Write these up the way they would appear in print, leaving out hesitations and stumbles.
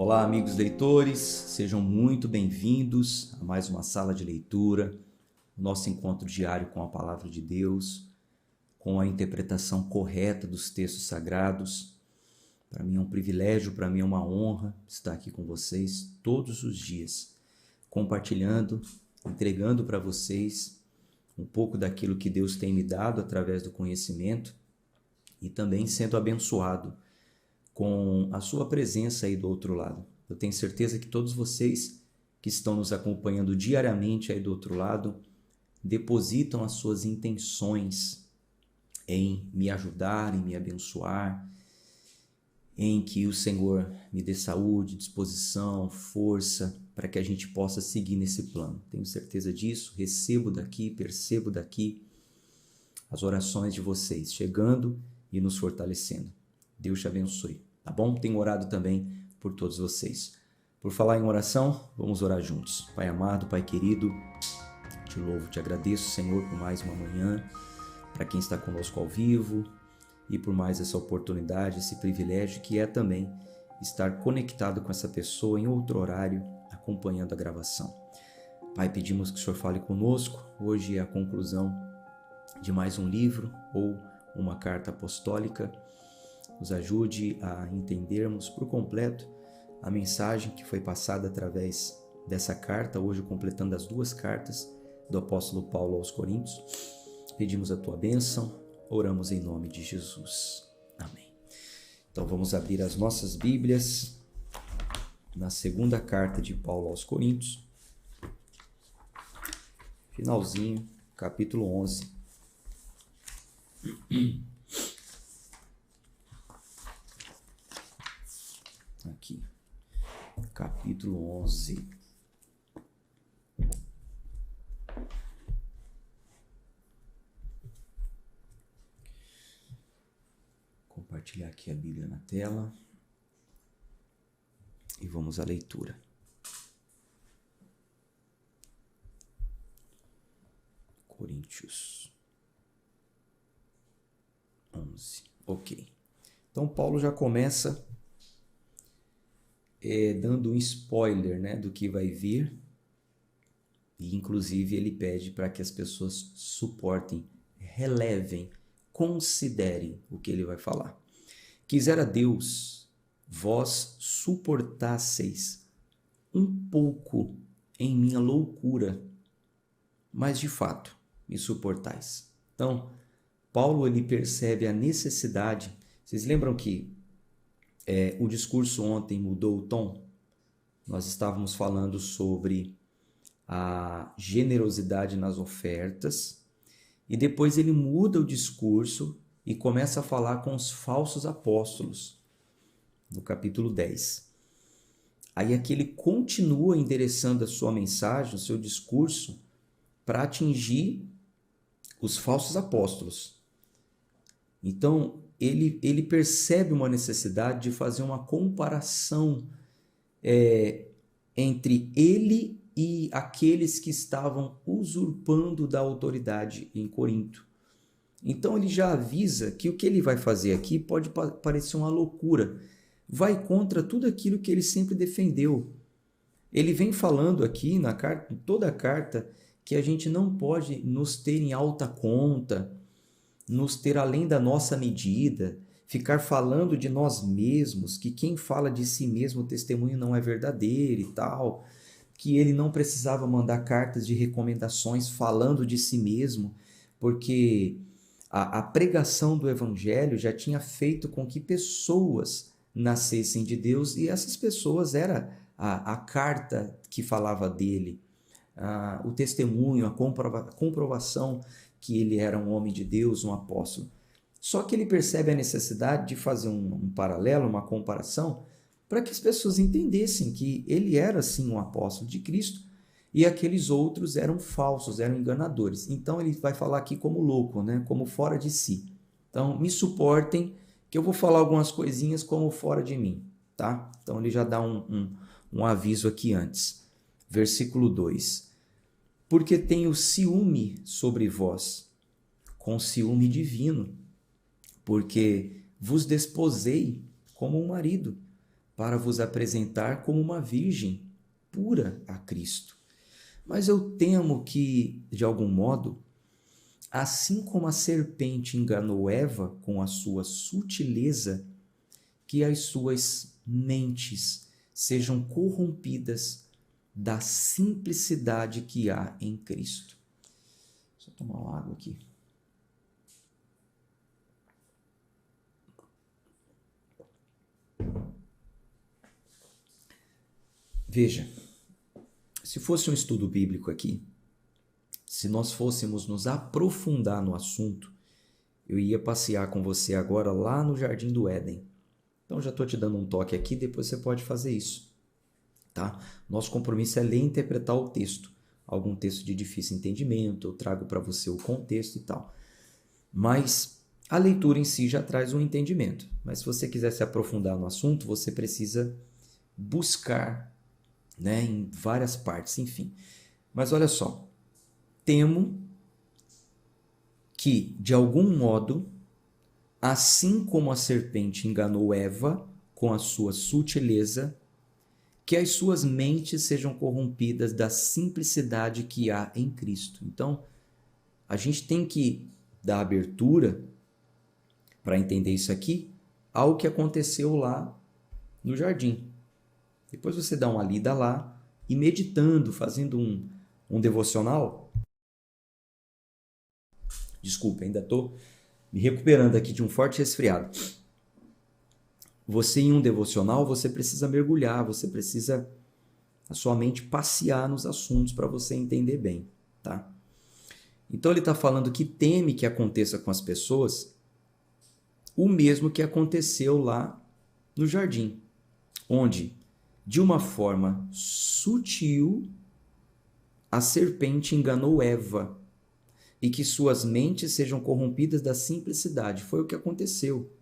Olá, amigos leitores, sejam muito bem-vindos a mais uma sala de leitura, nosso encontro diário com a Palavra de Deus, com a interpretação correta dos textos sagrados. Para mim é um privilégio, para mim é uma honra estar aqui com vocês todos os dias, compartilhando, entregando para vocês um pouco daquilo que Deus tem me dado através do conhecimento e também sendo abençoado com a sua presença aí do outro lado. Eu tenho certeza que todos vocês que estão nos acompanhando diariamente aí do outro lado depositam as suas intenções em me ajudar, em me abençoar, em que o Senhor me dê saúde, disposição, força para que a gente possa seguir nesse plano. Tenho certeza disso, recebo daqui, percebo daqui as orações de vocês chegando e nos fortalecendo. Deus te abençoe, tá bom? Tenho orado também por todos vocês. Por falar em oração, vamos orar juntos. Pai amado, Pai querido, te louvo, te agradeço, Senhor, por mais uma manhã, para quem está conosco ao vivo e por mais essa oportunidade, esse privilégio que é também estar conectado com essa pessoa em outro horário, acompanhando a gravação. Pai, pedimos que o Senhor fale conosco. Hoje é a conclusão de mais um livro ou uma carta apostólica. Nos ajude a entendermos por completo a mensagem que foi passada através dessa carta, hoje completando as duas cartas do apóstolo Paulo aos Coríntios. Pedimos a tua bênção, oramos em nome de Jesus. Amém. Então vamos abrir as nossas Bíblias na segunda carta de Paulo aos Coríntios, finalzinho, capítulo 11. Aqui, capítulo 11. Compartilhar aqui a Bíblia na tela e vamos à leitura. Coríntios 11. Ok. Então Paulo já começa dando um spoiler, né, do que vai vir, e inclusive ele pede para que as pessoas suportem, relevem, considerem o que ele vai falar. Quisera Deus vós suportasseis um pouco em minha loucura, mas de fato me suportais. Então, Paulo ele percebe a necessidade. Vocês lembram que o discurso ontem mudou o tom? Nós estávamos falando sobre a generosidade nas ofertas e depois ele muda o discurso e começa a falar com os falsos apóstolos, no capítulo 10. Aí aqui ele continua endereçando a sua mensagem, o seu discurso, para atingir os falsos apóstolos. Então, ele percebe uma necessidade de fazer uma comparação entre ele e aqueles que estavam usurpando da autoridade em Corinto. Então ele já avisa que o que ele vai fazer aqui pode parecer uma loucura, vai contra tudo aquilo que ele sempre defendeu. Ele vem falando aqui na carta, em toda a carta, que a gente não pode nos ter em alta conta, nos ter além da nossa medida, ficar falando de nós mesmos, que quem fala de si mesmo o testemunho não é verdadeiro e tal, que ele não precisava mandar cartas de recomendações falando de si mesmo, porque a pregação do evangelho já tinha feito com que pessoas nascessem de Deus, e essas pessoas era a carta que falava dele, o testemunho, a comprovação que ele era um homem de Deus, um apóstolo. Só que ele percebe a necessidade de fazer um paralelo, uma comparação, para que as pessoas entendessem que ele era sim um apóstolo de Cristo e aqueles outros eram falsos, eram enganadores. Então ele vai falar aqui como louco, né? Como fora de si. Então me suportem que eu vou falar algumas coisinhas como fora de mim, tá? Então ele já dá um aviso aqui antes. Versículo 2. Porque tenho ciúme sobre vós, com ciúme divino, porque vos desposei como um marido, para vos apresentar como uma virgem pura a Cristo. Mas eu temo que, de algum modo, assim como a serpente enganou Eva com a sua sutileza, que as suas mentes sejam corrompidas da simplicidade que há em Cristo. Deixa eu tomar uma água aqui. Veja, se fosse um estudo bíblico aqui, se nós fôssemos nos aprofundar no assunto, eu ia passear com você agora lá no Jardim do Éden. Então já estou te dando um toque aqui, depois você pode fazer isso. Tá? Nosso compromisso é ler e interpretar o texto. Algum texto de difícil entendimento, eu trago para você o contexto e tal. Mas a leitura em si já traz um entendimento. Mas se você quiser se aprofundar no assunto, você precisa buscar, né, em várias partes, enfim. Mas olha só, temo que, de algum modo, assim como a serpente enganou Eva com a sua sutileza, que as suas mentes sejam corrompidas da simplicidade que há em Cristo. Então, a gente tem que dar abertura para entender isso aqui ao que aconteceu lá no jardim. Depois você dá uma lida lá e meditando, fazendo um devocional. Desculpa, ainda estou me recuperando aqui de um forte resfriado. Você em um devocional, você precisa mergulhar, você precisa a sua mente passear nos assuntos para você entender bem, tá? Então ele está falando que teme que aconteça com as pessoas o mesmo que aconteceu lá no jardim, onde, de uma forma sutil, a serpente enganou Eva e que suas mentes sejam corrompidas da simplicidade. Foi o que aconteceu.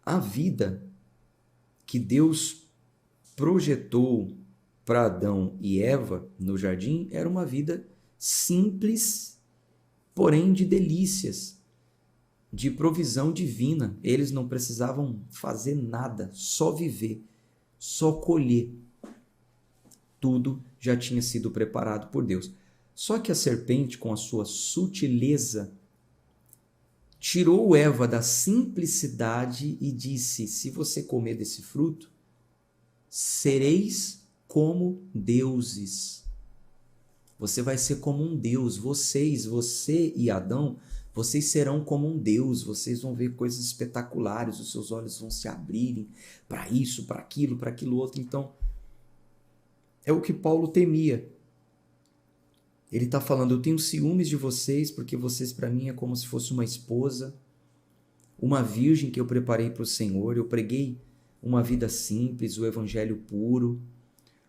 A vida que Deus projetou para Adão e Eva no jardim era uma vida simples, porém de delícias, de provisão divina. Eles não precisavam fazer nada, só viver, só colher. Tudo já tinha sido preparado por Deus. Só que a serpente, com a sua sutileza, tirou Eva da simplicidade e disse: se você comer desse fruto, sereis como deuses. Você vai ser como um deus. Você e Adão, vocês serão como um deus. Vocês vão ver coisas espetaculares, os seus olhos vão se abrirem para isso, para aquilo outro. Então, é o que Paulo temia. Ele está falando: eu tenho ciúmes de vocês, porque vocês para mim é como se fosse uma esposa, uma virgem que eu preparei para o Senhor. Eu preguei uma vida simples, o evangelho puro,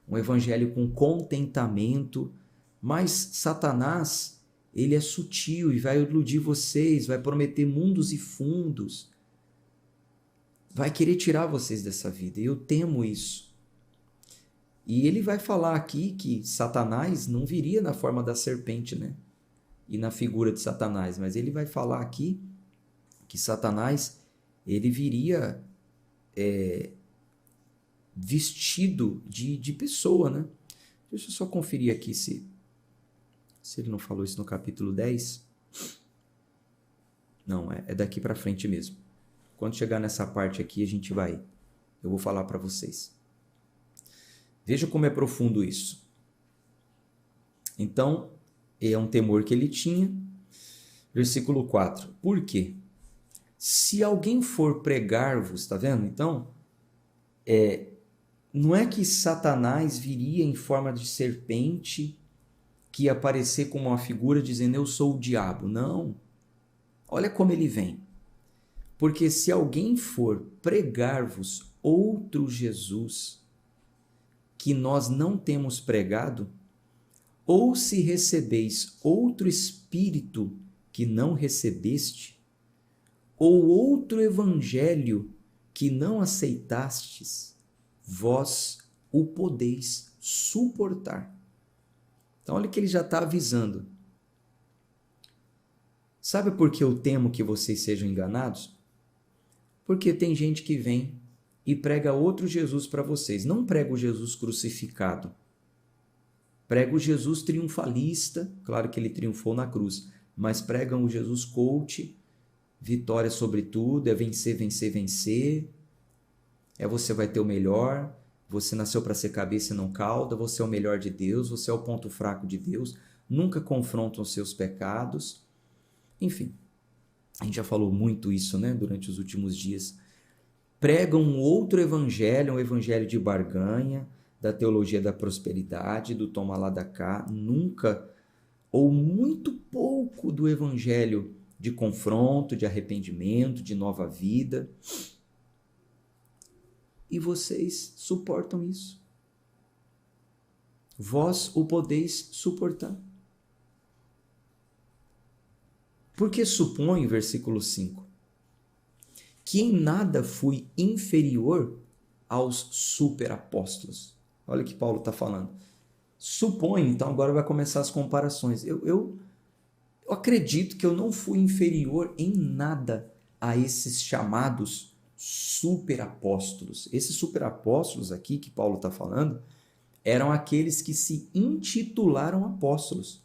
um evangelho com contentamento, mas Satanás, ele é sutil e vai iludir vocês, vai prometer mundos e fundos, vai querer tirar vocês dessa vida. Eu temo isso. E ele vai falar aqui que Satanás não viria na forma da serpente, né? E na figura de Satanás, mas ele vai falar aqui que Satanás, ele viria vestido de pessoa, né? Deixa eu só conferir aqui se ele não falou isso no capítulo 10. Não, é daqui para frente mesmo. Quando chegar nessa parte aqui, eu vou falar para vocês. Veja como é profundo isso. Então, é um temor que ele tinha. Versículo 4. Por quê? Se alguém for pregar-vos, está vendo? Então, não é que Satanás viria em forma de serpente, que ia aparecer como uma figura dizendo: eu sou o diabo. Não. Olha como ele vem. Porque se alguém for pregar-vos outro Jesus, que nós não temos pregado, ou se recebeis outro espírito que não recebeste, ou outro evangelho que não aceitastes, vós o podeis suportar. Então olha que ele já está avisando. Sabe por que eu temo que vocês sejam enganados? Porque tem gente que vem e prega outro Jesus para vocês. Não prega o Jesus crucificado. Prega o Jesus triunfalista, claro que ele triunfou na cruz, mas pregam o Jesus coach, vitória sobre tudo, é vencer, vencer, vencer, é você vai ter o melhor, você nasceu para ser cabeça e não cauda, você é o melhor de Deus, você é o ponto fraco de Deus, nunca confrontam os seus pecados. Enfim, a gente já falou muito isso, né, durante os últimos dias. Pregam um outro evangelho, um evangelho de barganha, da teologia da prosperidade, do toma lá da cá, nunca ou muito pouco do evangelho de confronto, de arrependimento, de nova vida. E vocês suportam isso. Vós o podeis suportar. Porque suponho, versículo 5, que em nada fui inferior aos superapóstolos. Olha o que Paulo está falando. Suponho, então agora vai começar as comparações. Eu acredito que eu não fui inferior em nada a esses chamados superapóstolos. Esses superapóstolos aqui que Paulo está falando eram aqueles que se intitularam apóstolos.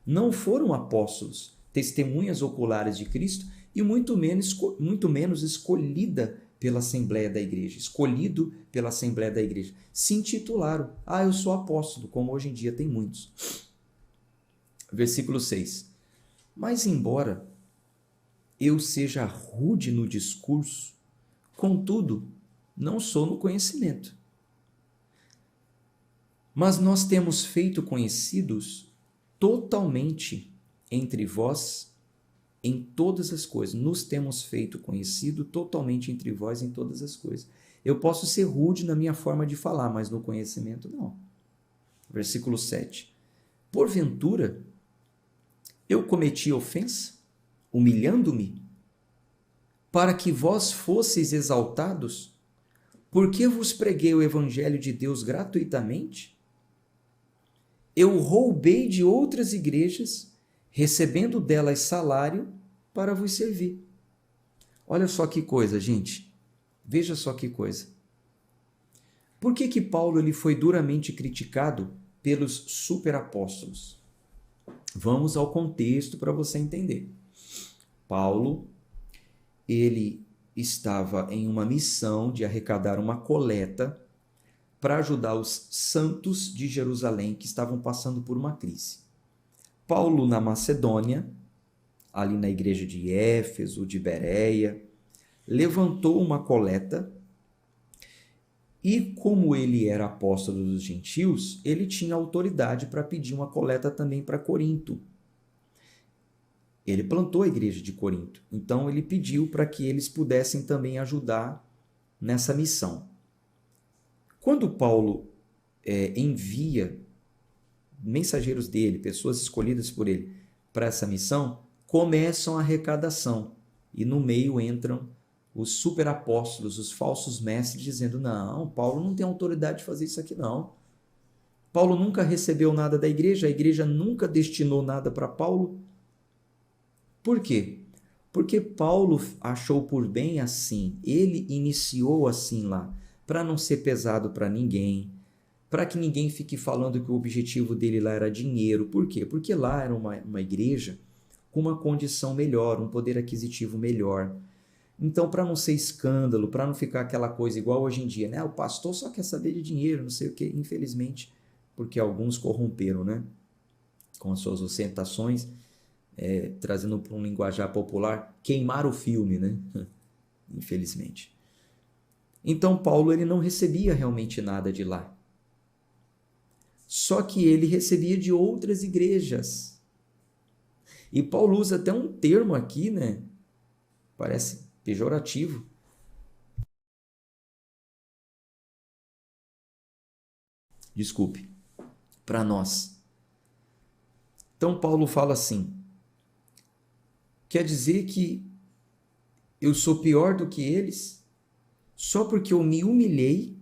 Não foram apóstolos, testemunhas oculares de Cristo e muito menos escolhida pela Assembleia da Igreja, escolhido pela Assembleia da Igreja. Se intitularam, eu sou apóstolo, como hoje em dia tem muitos. Versículo 6. Mas embora eu seja rude no discurso, contudo, não sou no conhecimento. Mas nós temos feito conhecidos totalmente entre vós em todas as coisas. Nos temos feito conhecido totalmente entre vós em todas as coisas. Eu posso ser rude na minha forma de falar, mas no conhecimento não. Versículo 7. Porventura, eu cometi ofensa, humilhando-me, para que vós fosseis exaltados, porque vos preguei o evangelho de Deus gratuitamente? Eu roubei de outras igrejas, recebendo delas salário para vos servir. Olha só que coisa, gente. Veja só que coisa. Por que Paulo ele foi duramente criticado pelos superapóstolos? Vamos ao contexto para você entender. Paulo, ele estava em uma missão de arrecadar uma coleta para ajudar os santos de Jerusalém que estavam passando por uma crise. Paulo, na Macedônia, ali na igreja de Éfeso, de Bereia, levantou uma coleta e, como ele era apóstolo dos gentios, ele tinha autoridade para pedir uma coleta também para Corinto. Ele plantou a igreja de Corinto, então ele pediu para que eles pudessem também ajudar nessa missão. Quando Paulo envia mensageiros dele, pessoas escolhidas por ele, para essa missão, começam a arrecadação. E no meio entram os superapóstolos, os falsos mestres, dizendo, não, Paulo não tem autoridade de fazer isso aqui não. Paulo nunca recebeu nada da igreja, a igreja nunca destinou nada para Paulo. Por quê? Porque Paulo achou por bem assim, ele iniciou assim lá, para não ser pesado para ninguém, para que ninguém fique falando que o objetivo dele lá era dinheiro. Por quê? Porque lá era uma igreja com uma condição melhor, um poder aquisitivo melhor. Então, para não ser escândalo, para não ficar aquela coisa igual hoje em dia, né? O pastor só quer saber de dinheiro, não sei o quê, infelizmente, porque alguns corromperam, né? Com as suas ostentações, trazendo para um linguajar popular, queimaram o filme, né? Infelizmente. Então, Paulo ele não recebia realmente nada de lá. Só que ele recebia de outras igrejas. E Paulo usa até um termo aqui, né? Parece pejorativo. Desculpe, para nós. Então Paulo fala assim, quer dizer que eu sou pior do que eles só porque eu me humilhei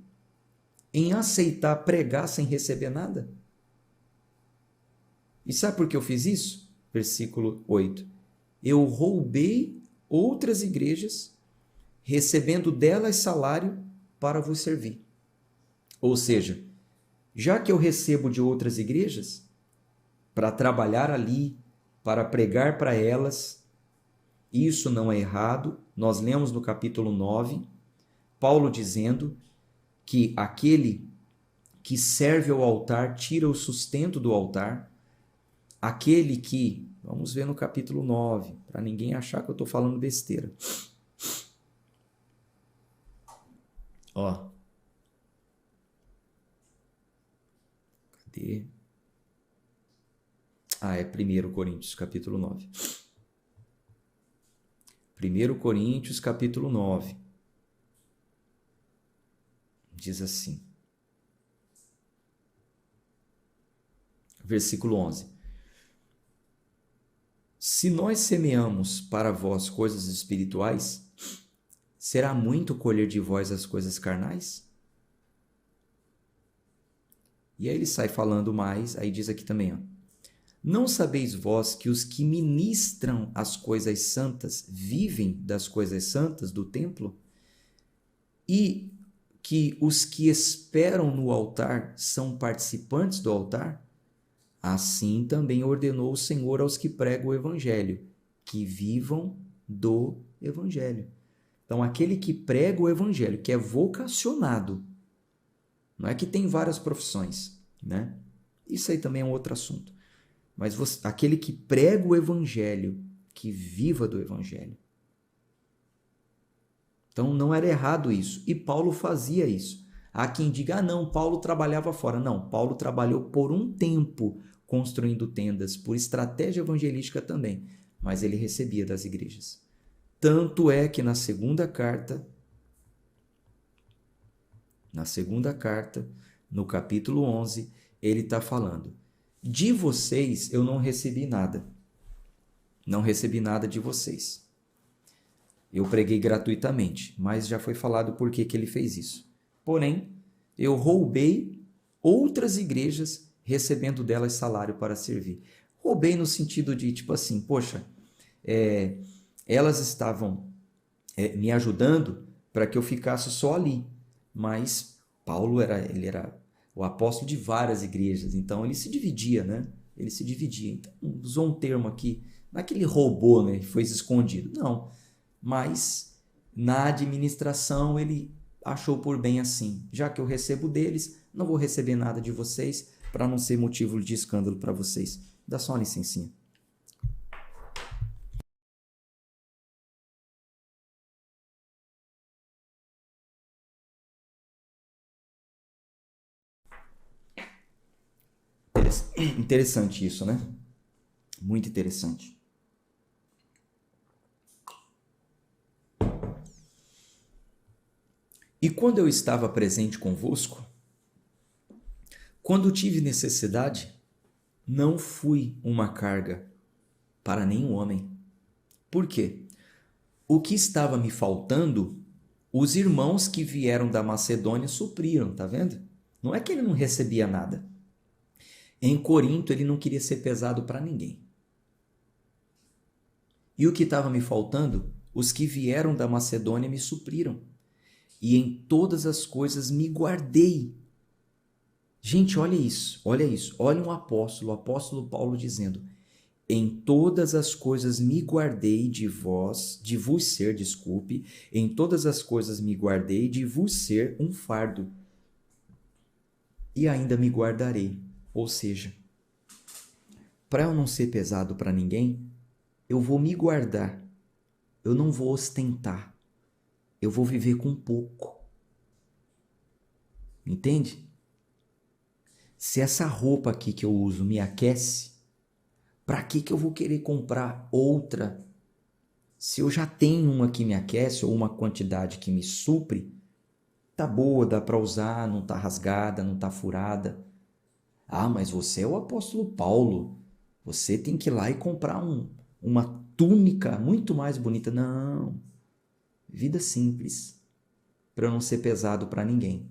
em aceitar pregar sem receber nada? E sabe por que eu fiz isso? Versículo 8. Eu roubei outras igrejas, recebendo delas salário para vos servir. Ou seja, já que eu recebo de outras igrejas, para trabalhar ali, para pregar para elas, isso não é errado. Nós lemos no capítulo 9, Paulo dizendo que aquele que serve ao altar tira o sustento do altar, aquele que, vamos ver no capítulo 9, para ninguém achar que eu estou falando besteira. Ó. Cadê? É 1 Coríntios, capítulo 9. 1 Coríntios, capítulo 9. Diz assim. Versículo 11. Se nós semeamos para vós coisas espirituais, será muito colher de vós as coisas carnais? E aí ele sai falando mais, aí diz aqui também, ó. Não sabeis vós que os que ministram as coisas santas vivem das coisas santas do templo? E que os que esperam no altar são participantes do altar? Assim também ordenou o Senhor aos que pregam o evangelho, que vivam do evangelho. Então, aquele que prega o evangelho, que é vocacionado, não é que tem várias profissões, né? Isso aí também é um outro assunto. Mas aquele que prega o evangelho, que viva do evangelho. Então não era errado isso. E Paulo fazia isso. Há quem diga, não, Paulo trabalhava fora. Não, Paulo trabalhou por um tempo construindo tendas, por estratégia evangelística também. Mas ele recebia das igrejas. Tanto é que na segunda carta, no capítulo 11, ele está falando, de vocês eu não recebi nada. Não recebi nada de vocês. Eu preguei gratuitamente, mas já foi falado por que ele fez isso. Porém, eu roubei outras igrejas recebendo delas salário para servir. Roubei no sentido de, tipo assim, poxa, elas estavam me ajudando para que eu ficasse só ali. Mas Paulo ele era o apóstolo de várias igrejas, então ele se dividia, né? Ele se dividia. Então, usou um termo aqui, não é que ele roubou, né? Foi escondido. Não. Mas na administração ele achou por bem assim. Já que eu recebo deles, não vou receber nada de vocês para não ser motivo de escândalo para vocês. Dá só uma licencinha. Interessante isso, né? Muito interessante. E quando eu estava presente convosco, quando tive necessidade, não fui uma carga para nenhum homem. Por quê? O que estava me faltando, os irmãos que vieram da Macedônia supriram, tá vendo? Não é que ele não recebia nada. Em Corinto ele não queria ser pesado para ninguém. E o que estava me faltando, os que vieram da Macedônia me supriram. E em todas as coisas me guardei. Gente, olha isso, olha isso. Olha o apóstolo Paulo dizendo, em todas as coisas me guardei em todas as coisas me guardei de vos ser um fardo. E ainda me guardarei. Ou seja, para eu não ser pesado para ninguém, eu vou me guardar. Eu não vou ostentar. Eu vou viver com pouco. Entende? Se essa roupa aqui que eu uso me aquece, para que eu vou querer comprar outra? Se eu já tenho uma que me aquece ou uma quantidade que me supre, tá boa, dá para usar, não tá rasgada, não tá furada. Ah, mas você é o apóstolo Paulo. Você tem que ir lá e comprar uma túnica muito mais bonita. Não. Vida simples, para eu não ser pesado para ninguém.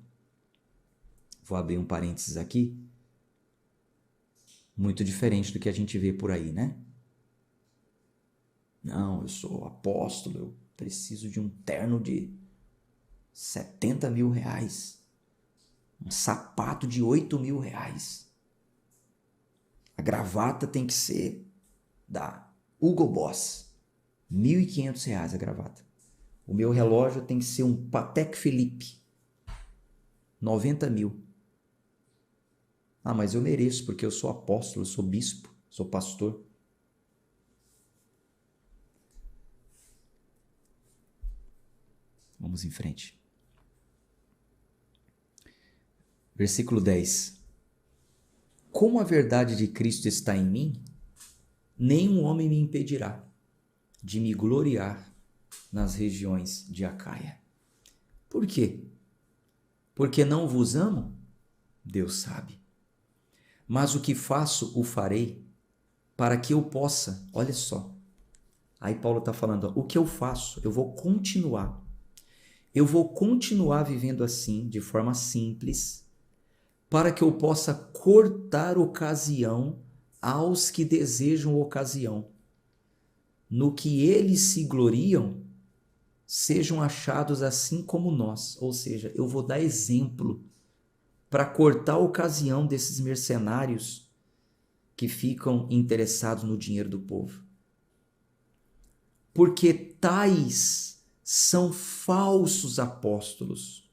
Vou abrir um parênteses aqui. Muito diferente do que a gente vê por aí, né? Não, eu sou apóstolo, eu preciso de um terno de 70 mil reais, um sapato de 8 mil reais. A gravata tem que ser da Hugo Boss, 1.500 reais a gravata. O meu relógio tem que ser um Patek Philippe, 90 mil. Ah, mas eu mereço porque eu sou apóstolo, eu sou bispo, sou pastor. Vamos em frente. Versículo 10. Como a verdade de Cristo está em mim, nenhum homem me impedirá de me gloriar nas regiões de Acaia. Por quê? Porque não vos amo? Deus sabe. Mas o que faço, o farei, para que eu possa, olha só. Aí Paulo está falando, ó, o que eu faço, eu vou continuar. Eu vou continuar vivendo assim, de forma simples, para que eu possa cortar ocasião aos que desejam ocasião. No que eles se gloriam, sejam achados assim como nós. Ou seja, eu vou dar exemplo para cortar a ocasião desses mercenários que ficam interessados no dinheiro do povo. Porque tais são falsos apóstolos,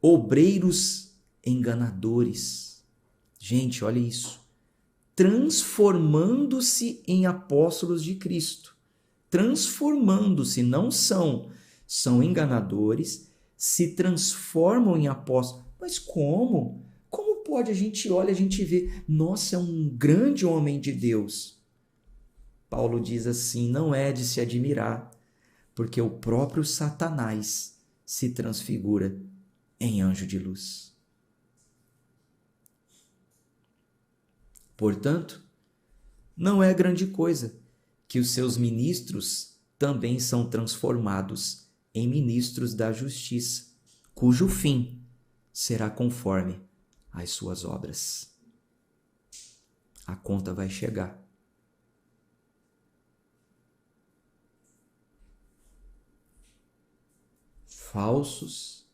obreiros enganadores. Gente, olha isso. Transformando-se em apóstolos de Cristo. Transformando-se, não são enganadores, se transformam em apóstolos. Mas como? Como pode? A gente olha, a gente vê, nossa, é um grande homem de Deus. Paulo diz assim, não é de se admirar, porque o próprio Satanás se transfigura em anjo de luz. Portanto, não é grande coisa que os seus ministros também são transformados em ministros da justiça, cujo fim será conforme às suas obras. A conta vai chegar. Falsos,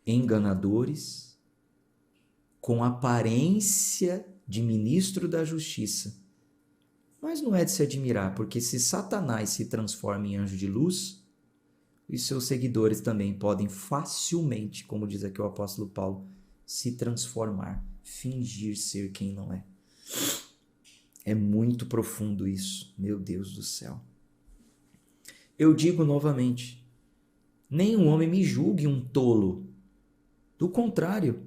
enganadores, com aparência de ministro da justiça. Mas não é de se admirar, porque se Satanás se transforma em anjo de luz, os seus seguidores também podem facilmente, como diz aqui o apóstolo Paulo, se transformar, fingir ser quem não é. É muito profundo isso, meu Deus do céu. Eu digo novamente, nenhum homem me julgue um tolo. Do contrário,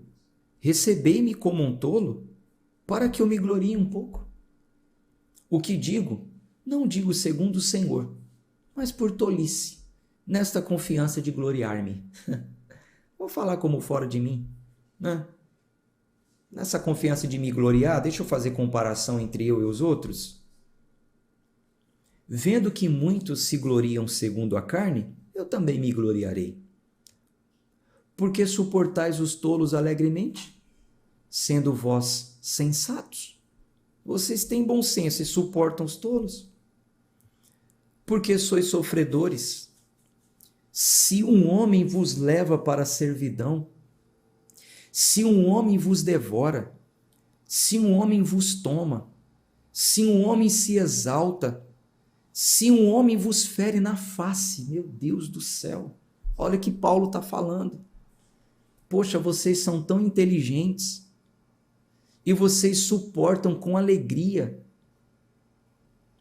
recebei-me como um tolo, para que eu me glorie um pouco. O que digo, não digo segundo o Senhor, mas por tolice, nesta confiança de gloriar-me. Vou falar como fora de mim, né? Nessa confiança de me gloriar, deixa eu fazer comparação entre eu e os outros. Vendo que muitos se gloriam segundo a carne, eu também me gloriarei. Porque suportais os tolos alegremente, sendo vós sensatos. Vocês têm bom senso e suportam os tolos. Porque sois sofredores. Se um homem vos leva para a servidão, se um homem vos devora, se um homem vos toma, se um homem se exalta, se um homem vos fere na face, meu Deus do céu, olha o que Paulo está falando. Poxa, vocês são tão inteligentes e vocês suportam com alegria.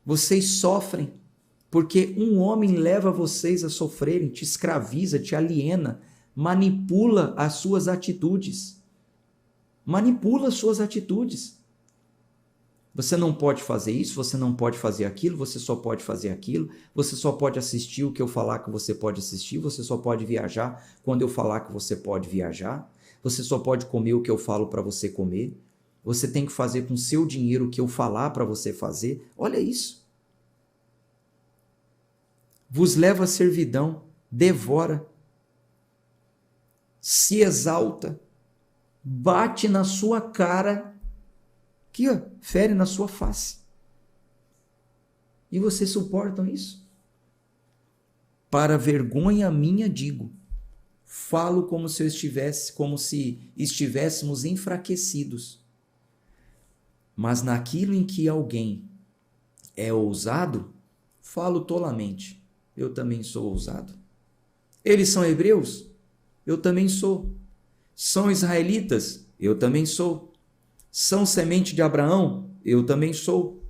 Vocês sofrem porque um homem leva vocês a sofrerem, te escraviza, te aliena, manipula as suas atitudes. Manipula as suas atitudes. Você não pode fazer isso, você não pode fazer aquilo, você só pode fazer aquilo, você só pode assistir o que eu falar que você pode assistir, você só pode viajar quando eu falar que você pode viajar, você só pode comer o que eu falo para você comer, você tem que fazer com seu dinheiro o que eu falar para você fazer. Olha isso. Vos leva à servidão, devora, se exalta, bate na sua cara, aqui, ó, fere na sua face. E vocês suportam isso? Para vergonha minha digo, falo como se estivéssemos enfraquecidos. Mas naquilo em que alguém é ousado, falo tolamente. Eu também sou ousado. Eles são hebreus? Eu também sou. São israelitas? Eu também sou. São semente de Abraão? Eu também sou.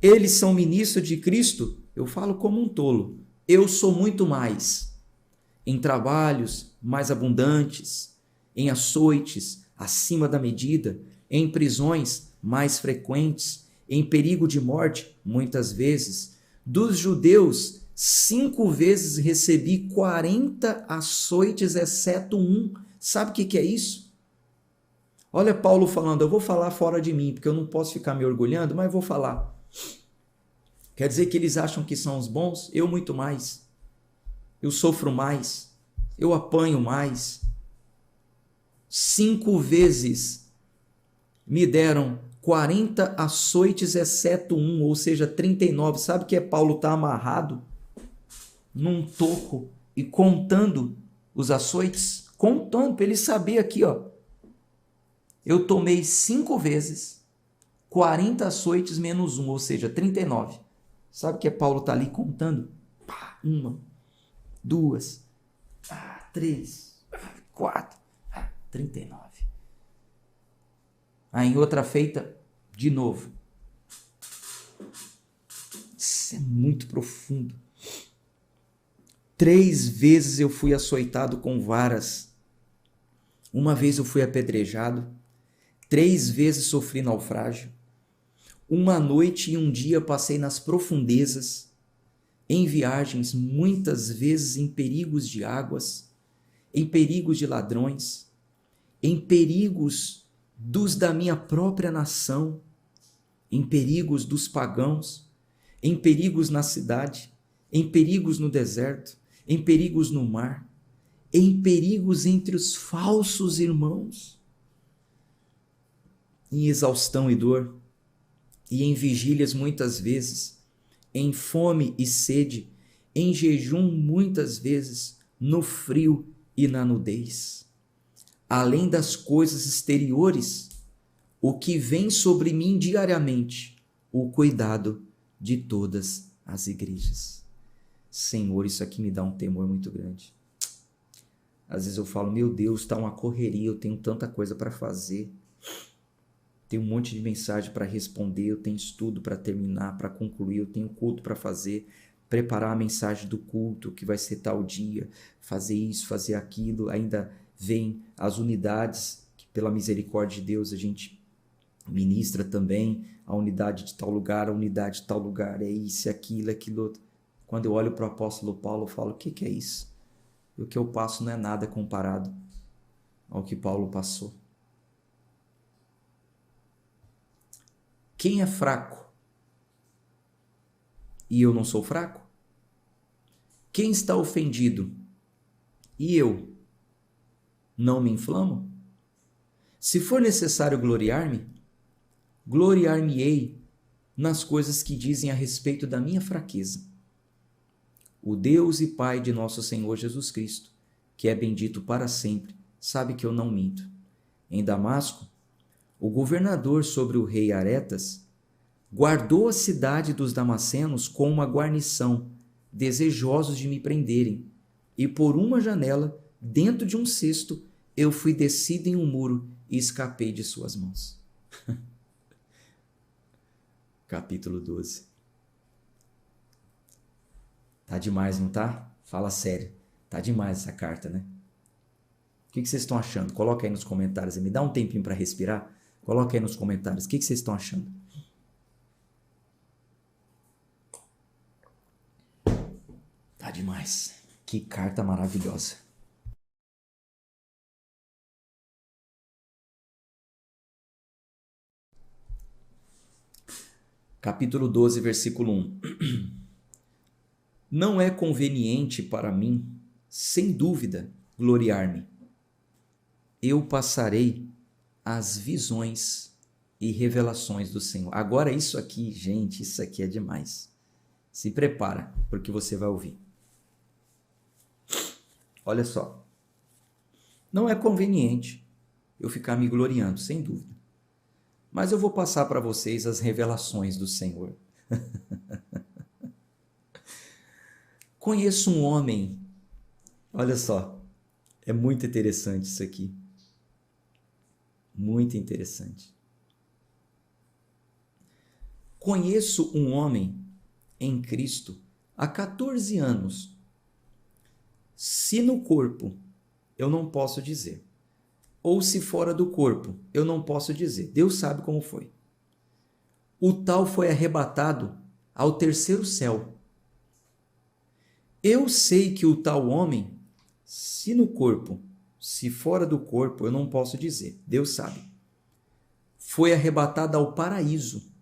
Eles são ministros de Cristo? Eu falo como um tolo. Eu sou muito mais. Em trabalhos mais abundantes, em açoites acima da medida, em prisões mais frequentes, em perigo de morte, muitas vezes. Dos judeus, 5 vezes recebi 40 açoites, exceto um. Sabe o que é isso? Olha Paulo falando, eu vou falar fora de mim, porque eu não posso ficar me orgulhando, mas eu vou falar. Quer dizer que eles acham que são os bons? Eu muito mais. Eu sofro mais. Eu apanho mais. 5 vezes me deram 40 açoites, exceto um, ou seja, 39. Sabe o que é Paulo estar amarrado num toco e contando os açoites? Contando, para ele saber aqui, ó. Eu tomei 5 vezes 40 açoites menos um, ou seja, 39. Sabe o que é Paulo estar ali contando? 1, 2, 3, 4, 39. Aí em outra feita, de novo. Isso é muito profundo. 3 vezes eu fui açoitado com varas. 1 vez eu fui apedrejado. 3 vezes sofri naufrágio. 1 noite e 1 dia passei nas profundezas, em viagens, muitas vezes em perigos de águas, em perigos de ladrões, em perigos dos da minha própria nação, em perigos dos pagãos, em perigos na cidade, em perigos no deserto, em perigos no mar, em perigos entre os falsos irmãos, em exaustão e dor, e em vigílias muitas vezes, em fome e sede, em jejum muitas vezes, no frio e na nudez. Além das coisas exteriores, o que vem sobre mim diariamente, o cuidado de todas as igrejas. Senhor, isso aqui me dá um temor muito grande. Às vezes eu falo, meu Deus, está uma correria, eu tenho tanta coisa para fazer. Tenho um monte de mensagem para responder, eu tenho estudo para terminar, para concluir, eu tenho culto para fazer, preparar a mensagem do culto que vai ser tal dia, fazer isso, fazer aquilo. Ainda vem as unidades, que pela misericórdia de Deus a gente ministra também, a unidade de tal lugar, a unidade de tal lugar, é isso, é aquilo, é aquilo outro. Quando eu olho para o apóstolo Paulo, eu falo, o que é isso? E o que eu passo não é nada comparado ao que Paulo passou. Quem é fraco e eu não sou fraco? Quem está ofendido e eu não me inflamo? Se for necessário gloriar-me, gloriar-me-ei nas coisas que dizem a respeito da minha fraqueza. O Deus e Pai de nosso Senhor Jesus Cristo, que é bendito para sempre, sabe que eu não minto. Em Damasco, o governador sobre o rei Aretas guardou a cidade dos damascenos com uma guarnição, desejosos de me prenderem, e por uma janela, dentro de um cesto, eu fui descido em um muro e escapei de suas mãos. Capítulo 12. Tá demais, não tá? Fala sério. Tá demais essa carta, né? O que vocês estão achando? Coloca aí nos comentários. Me dá um tempinho para respirar. Coloca aí nos comentários. O que vocês estão achando? Tá demais. Que carta maravilhosa. Capítulo 12, versículo 1. Não é conveniente para mim, sem dúvida, gloriar-me. Eu passarei as visões e revelações do Senhor. Agora isso aqui, gente, isso aqui é demais. Se prepara, porque você vai ouvir. olha só, não é conveniente eu ficar me gloriando, sem dúvida. Mas eu vou passar para vocês as revelações do Senhor. Conheço um homem, olha só, é muito interessante isso aqui. Muito interessante. Conheço um homem em Cristo há 14 anos. Se no corpo, eu não posso dizer. Ou se fora do corpo, eu não posso dizer. Deus sabe como foi. O tal foi arrebatado ao terceiro céu. Eu sei que o tal homem, se no corpo, se fora do corpo, eu não posso dizer. Deus sabe. Foi arrebatado ao paraíso.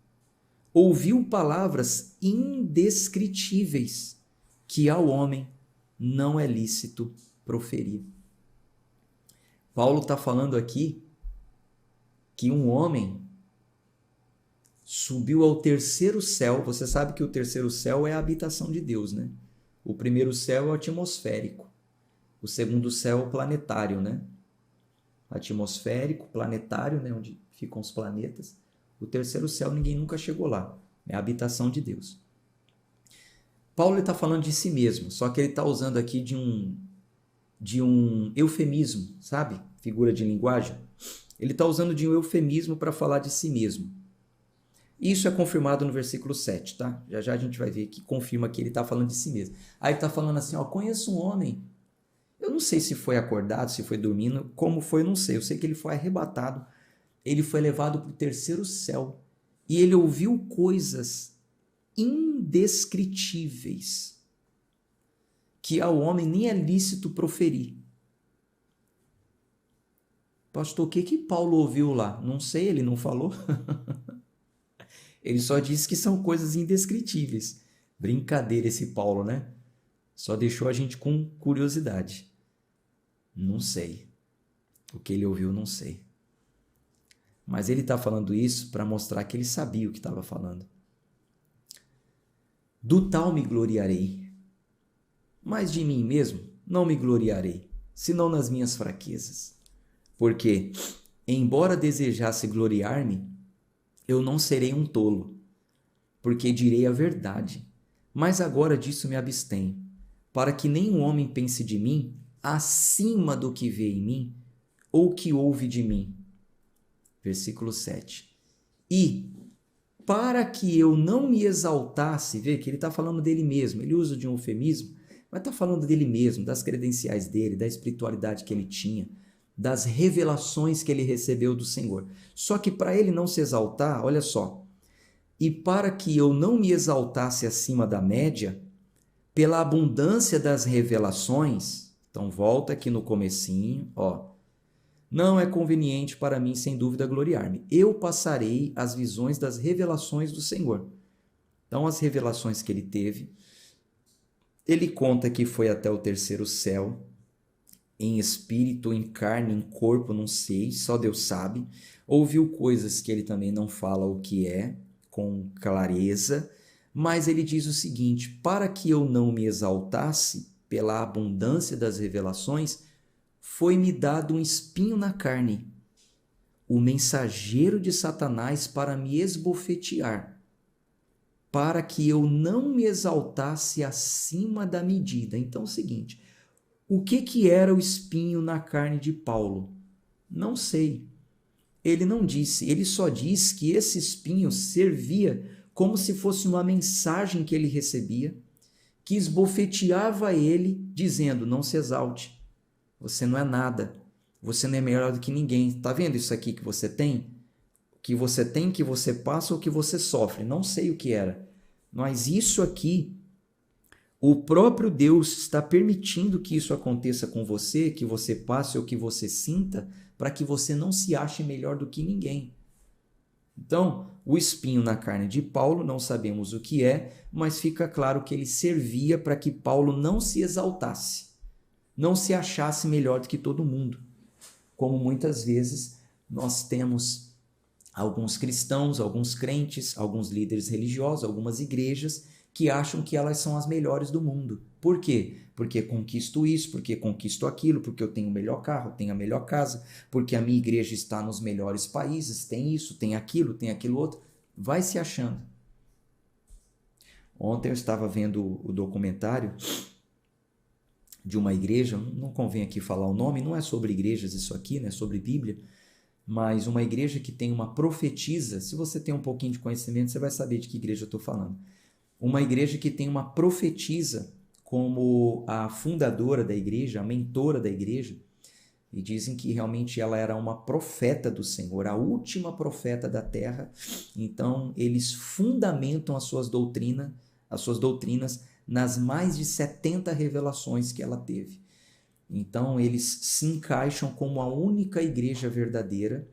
Ouviu palavras indescritíveis que ao homem não é lícito proferir. Paulo está falando aqui que um homem subiu ao terceiro céu. Você sabe que o terceiro céu é a habitação de Deus, né? O primeiro céu é o atmosférico. O segundo céu é o planetário, né? Atmosférico, planetário, né? Onde ficam os planetas. O terceiro céu ninguém nunca chegou lá. É a habitação de Deus. Paulo está falando de si mesmo, só que ele está usando aqui de um eufemismo, sabe? Figura de linguagem. Ele está usando de um eufemismo para falar de si mesmo. Isso é confirmado no versículo 7, tá? Já já a gente vai ver que confirma que ele está falando de si mesmo. Aí ele está falando assim, ó, conheço um homem. Eu não sei se foi acordado, se foi dormindo, como foi, eu não sei. Eu sei que ele foi arrebatado, ele foi levado para o terceiro céu e ele ouviu coisas indescritíveis que ao homem nem é lícito proferir. Pastor, o que Paulo ouviu lá? Não sei, ele não falou. Ele só disse que são coisas indescritíveis. Brincadeira esse Paulo, né? Só deixou a gente com curiosidade. Não sei. O que ele ouviu, não sei. Mas ele está falando isso para mostrar que ele sabia o que estava falando. Do tal me gloriarei. Mas de mim mesmo não me gloriarei, senão nas minhas fraquezas. Porque, embora desejasse gloriar-me, eu não serei um tolo, porque direi a verdade. Mas agora disso me abstenho, para que nenhum homem pense de mim acima do que vê em mim ou que ouve de mim. Versículo 7. E, para que eu não me exaltasse, vê que ele está falando dele mesmo, ele usa de um eufemismo, mas está falando dele mesmo, das credenciais dele, da espiritualidade que ele tinha, das revelações que ele recebeu do Senhor. Só que para ele não se exaltar, olha só, e para que eu não me exaltasse acima da média, pela abundância das revelações, então volta aqui no comecinho, ó, não é conveniente para mim, sem dúvida, gloriar-me. Eu passarei as visões das revelações do Senhor. Então, as revelações que ele teve, ele conta que foi até o terceiro céu, em espírito, em carne, em corpo, não sei, só Deus sabe. Ouviu coisas que ele também não fala o que é, com clareza, mas ele diz o seguinte, para que eu não me exaltasse pela abundância das revelações, foi-me dado um espinho na carne, o mensageiro de Satanás para me esbofetear, para que eu não me exaltasse acima da medida. Então é o seguinte, o que era o espinho na carne de Paulo? Não sei. Ele não disse, ele só diz que esse espinho servia como se fosse uma mensagem que ele recebia, que esbofeteava ele, dizendo, não se exalte, você não é nada, você não é melhor do que ninguém. Está vendo isso aqui que você tem? Que você passa ou que você sofre? Não sei o que era, mas isso aqui, o próprio Deus está permitindo que isso aconteça com você, que você passe ou que você sinta, para que você não se ache melhor do que ninguém. Então, o espinho na carne de Paulo, não sabemos o que é, mas fica claro que ele servia para que Paulo não se exaltasse, não se achasse melhor do que todo mundo. Como muitas vezes nós temos alguns cristãos, alguns crentes, alguns líderes religiosos, algumas igrejas, que acham que elas são as melhores do mundo. Por quê? Porque conquisto isso, porque conquisto aquilo, porque eu tenho o melhor carro, tenho a melhor casa, porque a minha igreja está nos melhores países, tem isso, tem aquilo outro. Vai se achando. Ontem eu estava vendo o documentário de uma igreja, não convém aqui falar o nome, não é sobre igrejas isso aqui, né? É sobre Bíblia, mas uma igreja que tem uma profetisa. Se você tem um pouquinho de conhecimento, você vai saber de que igreja eu estou falando. Uma igreja que tem uma profetisa como a fundadora da igreja, a mentora da igreja, e dizem que realmente ela era uma profeta do Senhor, a última profeta da terra. Então eles fundamentam as suas doutrinas nas mais de 70 revelações que ela teve. Então eles se encaixam como a única igreja verdadeira.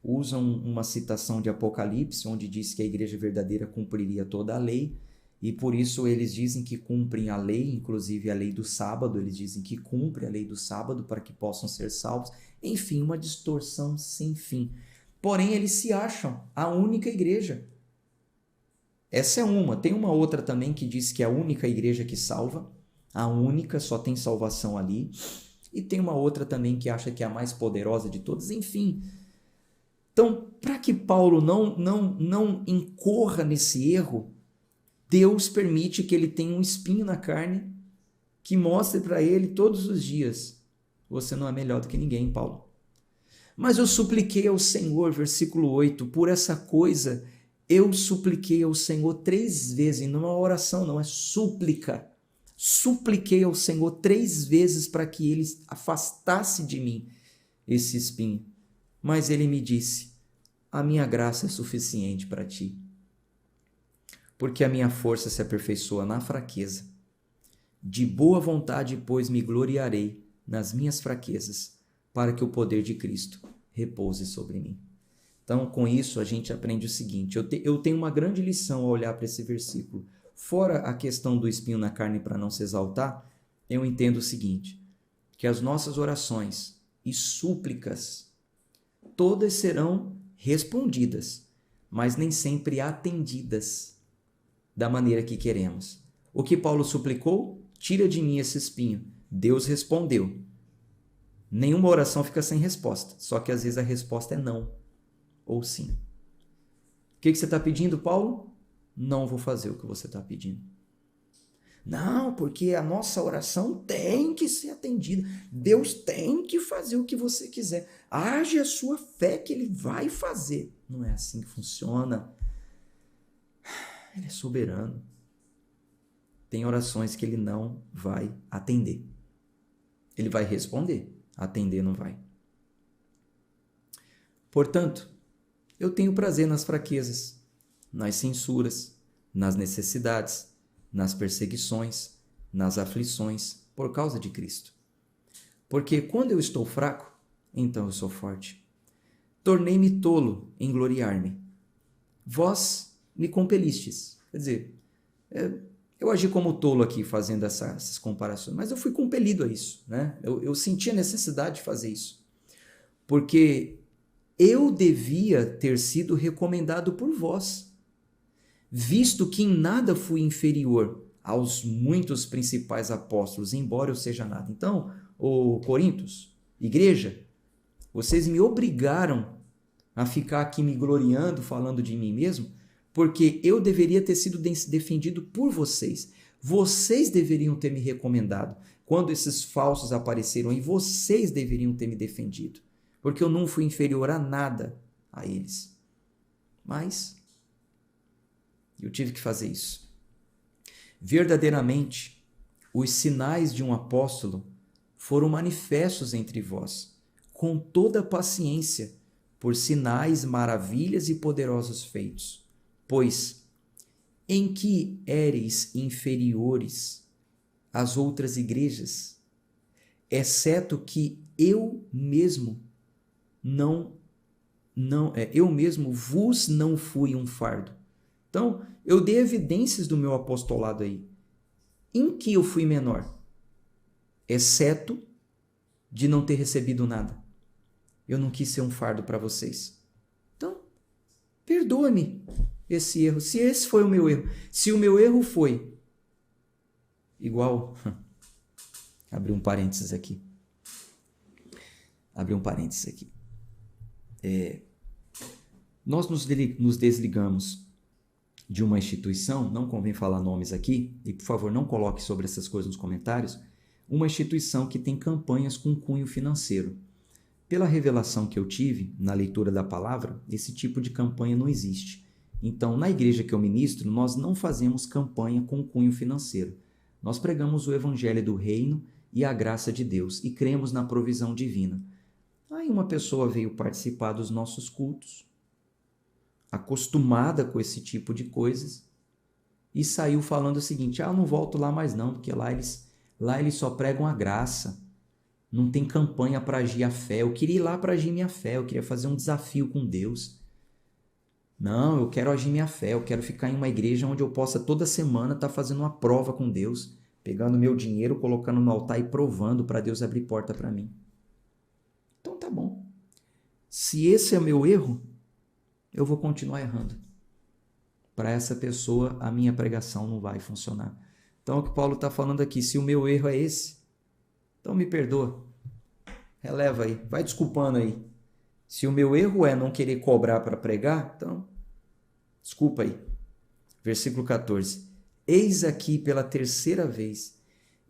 Usam uma citação de Apocalipse, onde diz que a igreja verdadeira cumpriria toda a lei, e por isso eles dizem que cumprem a lei, inclusive a lei do sábado. Eles dizem que cumprem a lei do sábado para que possam ser salvos. Enfim, uma distorção sem fim. Porém, eles se acham a única igreja. Essa é uma. Tem uma outra também que diz que é a única igreja que salva. A única, só tem salvação ali. E tem uma outra também que acha que é a mais poderosa de todas. Enfim. Então, para que Paulo não incorra nesse erro, Deus permite que ele tenha um espinho na carne que mostre para ele todos os dias: você não é melhor do que ninguém, Paulo. Mas eu supliquei ao Senhor, versículo 8, por essa coisa eu supliquei ao Senhor 3 vezes, e não é uma oração, não, é súplica. Supliquei ao Senhor 3 vezes para que ele afastasse de mim esse espinho. Mas ele me disse: a minha graça é suficiente para ti, porque a minha força se aperfeiçoa na fraqueza. De boa vontade, pois, me gloriarei nas minhas fraquezas, para que o poder de Cristo repouse sobre mim. Então, com isso, a gente aprende o seguinte: eu tenho uma grande lição ao olhar para esse versículo. Fora a questão do espinho na carne para não se exaltar, eu entendo o seguinte: que as nossas orações e súplicas, todas serão respondidas, mas nem sempre atendidas da maneira que queremos. O que Paulo suplicou? Tira de mim esse espinho. Deus respondeu. Nenhuma oração fica sem resposta, só que às vezes a resposta é não ou sim. O que você está pedindo, Paulo? Não vou fazer o que você está pedindo. Não, porque a nossa oração tem que ser atendida. Deus tem que fazer o que você quiser. Age a sua fé que Ele vai fazer. Não é assim que funciona. Ele é soberano. Tem orações que Ele não vai atender. Ele vai responder, atender não vai. Portanto, eu tenho prazer nas fraquezas, nas censuras, nas necessidades, nas perseguições, nas aflições, por causa de Cristo. Porque quando eu estou fraco, então eu sou forte. Tornei-me tolo em gloriar-me. Vós me compelistes. Quer dizer, eu agi como tolo aqui fazendo essas comparações, mas eu fui compelido a isso, né? Eu senti a necessidade de fazer isso. Porque eu devia ter sido recomendado por vós, visto que em nada fui inferior aos muitos principais apóstolos, embora eu seja nada. Então, Coríntios, igreja, vocês me obrigaram a ficar aqui me gloriando, falando de mim mesmo, porque eu deveria ter sido defendido por vocês. Vocês deveriam ter me recomendado. Quando esses falsos apareceram, e vocês deveriam ter me defendido, porque eu não fui inferior a nada a eles. Mas eu tive que fazer isso. Verdadeiramente, os sinais de um apóstolo foram manifestos entre vós, com toda paciência, por sinais, maravilhas e poderosos feitos. Pois, em que éreis inferiores às outras igrejas, exceto que eu mesmo vos não fui um fardo. Então, eu dei evidências do meu apostolado aí. Em que eu fui menor? Exceto de não ter recebido nada. Eu não quis ser um fardo para vocês. Então, perdoa-me esse erro, se esse foi o meu erro, se o meu erro foi igual, abri um parênteses aqui, nós nos desligamos de uma instituição, não convém falar nomes aqui, e por favor não coloque sobre essas coisas nos comentários, uma instituição que tem campanhas com cunho financeiro. Pela revelação que eu tive na leitura da palavra, esse tipo de campanha não existe. Então, na igreja que eu ministro, nós não fazemos campanha com cunho financeiro. Nós pregamos o evangelho do reino e a graça de Deus e cremos na provisão divina. Aí uma pessoa veio participar dos nossos cultos, acostumada com esse tipo de coisas, e saiu falando o seguinte: eu não volto lá mais não, porque lá eles só pregam a graça, não tem campanha para agir a fé. Eu queria ir lá para agir minha fé, eu queria fazer um desafio com Deus. Não, eu quero agir minha fé, eu quero ficar em uma igreja onde eu possa toda semana estar fazendo uma prova com Deus, pegando meu dinheiro, colocando no altar e provando para Deus abrir porta para mim. Então tá bom. Se esse é o meu erro, eu vou continuar errando. Para essa pessoa, a minha pregação não vai funcionar. Então, o que Paulo está falando aqui, se o meu erro é esse, então me perdoa. Releva aí, vai desculpando aí. Se o meu erro é não querer cobrar para pregar, então, desculpa aí. Versículo 14. Eis aqui pela terceira vez,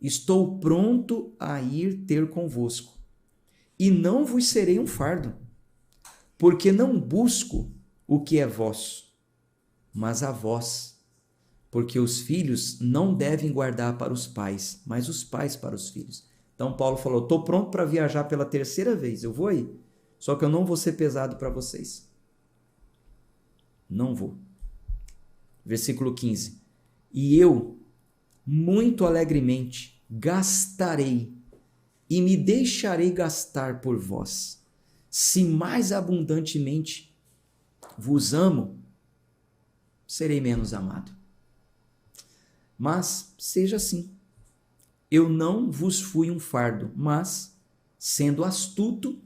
estou pronto a ir ter convosco, e não vos serei um fardo, porque não busco o que é vosso, mas a vós, porque os filhos não devem guardar para os pais, mas os pais para os filhos. Então Paulo falou, estou pronto para viajar pela terceira vez, eu vou aí, só que eu não vou ser pesado para vocês. Não vou. Versículo 15. E eu, muito alegremente, gastarei e me deixarei gastar por vós, se mais abundantemente vos amo, serei menos amado. Mas seja assim. Eu não vos fui um fardo, mas, sendo astuto,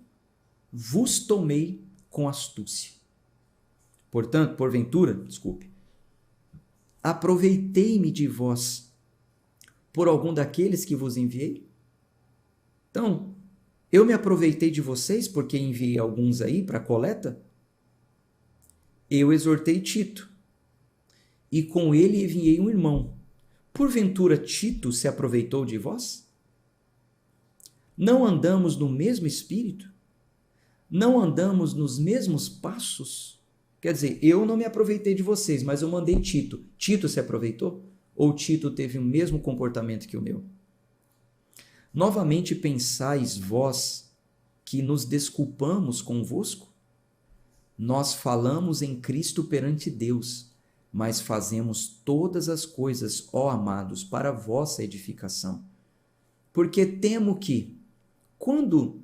vos tomei com astúcia. Porventura, aproveitei-me de vós por algum daqueles que vos enviei? Então, eu me aproveitei de vocês porque enviei alguns aí para a coleta? Eu exortei Tito, e com ele enviei um irmão. Porventura Tito se aproveitou de vós? Não andamos no mesmo espírito? Não andamos nos mesmos passos? Quer dizer, eu não me aproveitei de vocês, mas eu mandei Tito. Tito se aproveitou? Ou Tito teve o mesmo comportamento que o meu? Novamente pensais vós que nos desculpamos convosco? Nós falamos em Cristo perante Deus, mas fazemos todas as coisas, ó amados, para a vossa edificação. Porque temo que, quando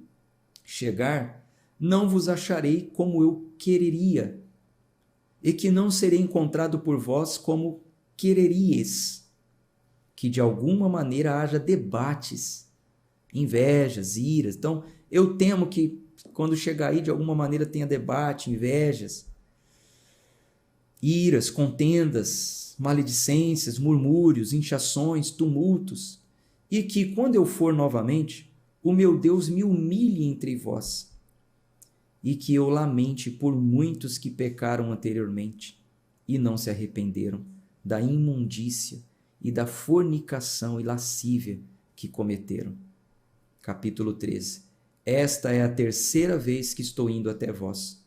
chegar, não vos acharei como eu quereria, e que não serei encontrado por vós como quereríeis, que de alguma maneira haja debates, invejas, iras. Então, eu temo que quando chegar aí, de alguma maneira tenha debate, invejas, iras, contendas, maledicências, murmúrios, inchações, tumultos, e que quando eu for novamente, o meu Deus me humilhe entre vós, e que eu lamente por muitos que pecaram anteriormente e não se arrependeram da imundícia e da fornicação e lascívia que cometeram. Capítulo 13. Esta é a terceira vez que estou indo até vós.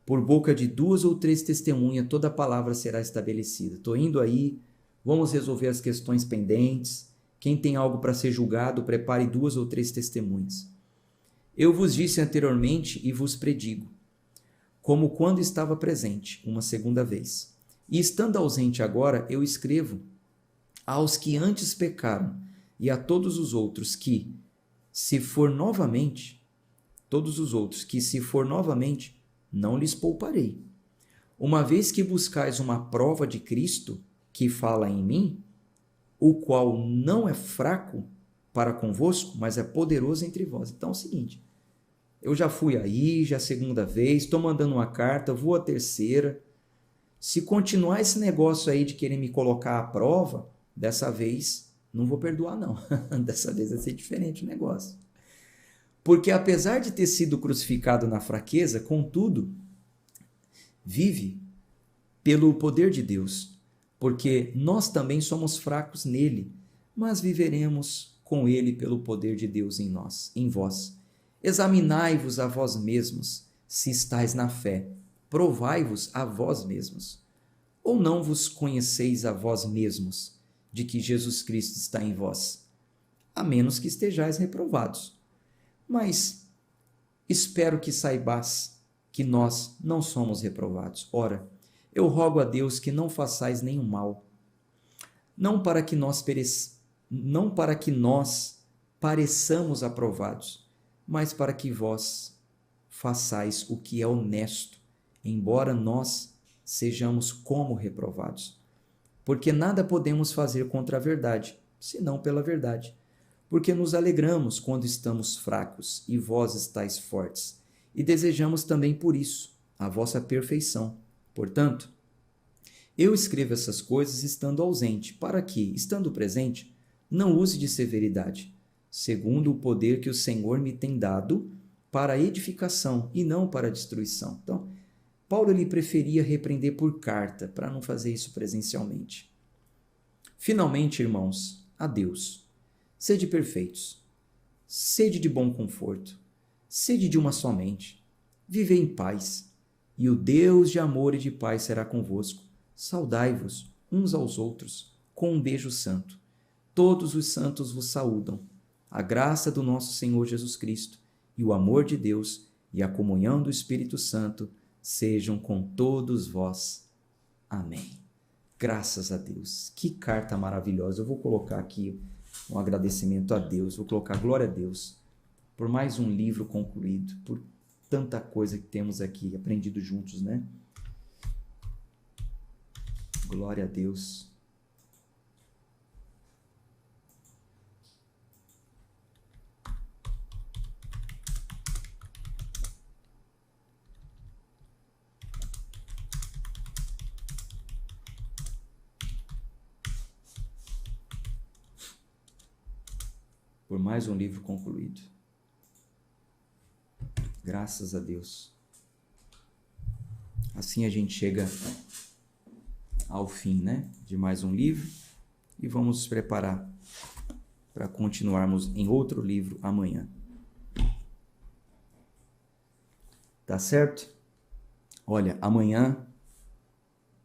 Por boca de 2 ou 3 testemunhas, toda a palavra será estabelecida. Estou indo aí, vamos resolver as questões pendentes. Quem tem algo para ser julgado, prepare 2 ou 3 testemunhas. Eu vos disse anteriormente e vos predigo, como quando estava presente, uma segunda vez. E estando ausente agora, eu escrevo aos que antes pecaram e a todos os outros que, se for novamente, não lhes pouparei. Uma vez que buscais uma prova de Cristo, que fala em mim, o qual não é fraco para convosco, mas é poderoso entre vós. Então é o seguinte, eu já fui aí, já é a segunda vez, estou mandando uma carta, vou a terceira, Se continuar esse negócio aí de querer me colocar à prova, dessa vez não vou perdoar não. Dessa vez vai ser diferente o negócio. Porque apesar de ter sido crucificado na fraqueza, contudo, vive pelo poder de Deus, porque nós também somos fracos nele, mas viveremos com ele pelo poder de Deus em nós, em vós. Examinai-vos a vós mesmos, se estáis na fé. Provai-vos a vós mesmos. Ou não vos conheceis a vós mesmos, de que Jesus Cristo está em vós? A menos que estejais reprovados. Mas espero que saibais que nós não somos reprovados. Ora, eu rogo a Deus que não façais nenhum mal, não para que nós pareçamos aprovados, mas para que vós façais o que é honesto, embora nós sejamos como reprovados. Porque nada podemos fazer contra a verdade, senão pela verdade. Porque nos alegramos quando estamos fracos e vós estáis fortes, e desejamos também por isso a vossa perfeição. Portanto, eu escrevo essas coisas estando ausente, para que, estando presente, não use de severidade, segundo o poder que o Senhor me tem dado para a edificação e não para a destruição. Então, Paulo ele preferia repreender por carta, para não fazer isso presencialmente. Finalmente, irmãos, adeus. Sede perfeitos, sede de bom conforto, sede de uma só mente, vivei em paz, e o Deus de amor e de paz será convosco. Saudai-vos uns aos outros com um beijo santo. Todos os santos vos saúdam. A graça do nosso Senhor Jesus Cristo e o amor de Deus e a comunhão do Espírito Santo sejam com todos vós. Amém. Graças a Deus. Que carta maravilhosa. Eu vou colocar aqui um agradecimento a Deus. Vou colocar glória a Deus por mais um livro concluído, por tanta coisa que temos aqui aprendido juntos, né? Glória a Deus. Por mais um livro concluído. Graças a Deus. Assim a gente chega ao fim, né, de mais um livro e vamos nos preparar para continuarmos em outro livro amanhã. Tá certo? Olha, amanhã,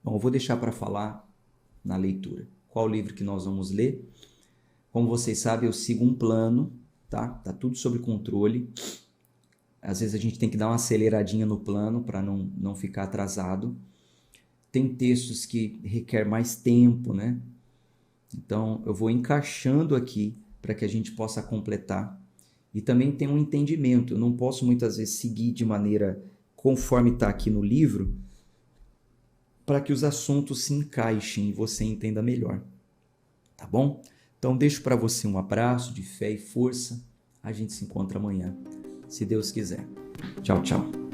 bom, eu vou deixar para falar na leitura. Qual livro que nós vamos ler? Como vocês sabem, eu sigo um plano, tá? Tá tudo sob controle. Às vezes a gente tem que dar uma aceleradinha no plano para não ficar atrasado. Tem textos que requer mais tempo, né? Então, eu vou encaixando aqui para que a gente possa completar. E também tem um entendimento. Eu não posso muitas vezes seguir de maneira conforme está aqui no livro para que os assuntos se encaixem e você entenda melhor. Tá bom? Então, deixo para você um abraço de fé e força. A gente se encontra amanhã, se Deus quiser. Tchau, tchau.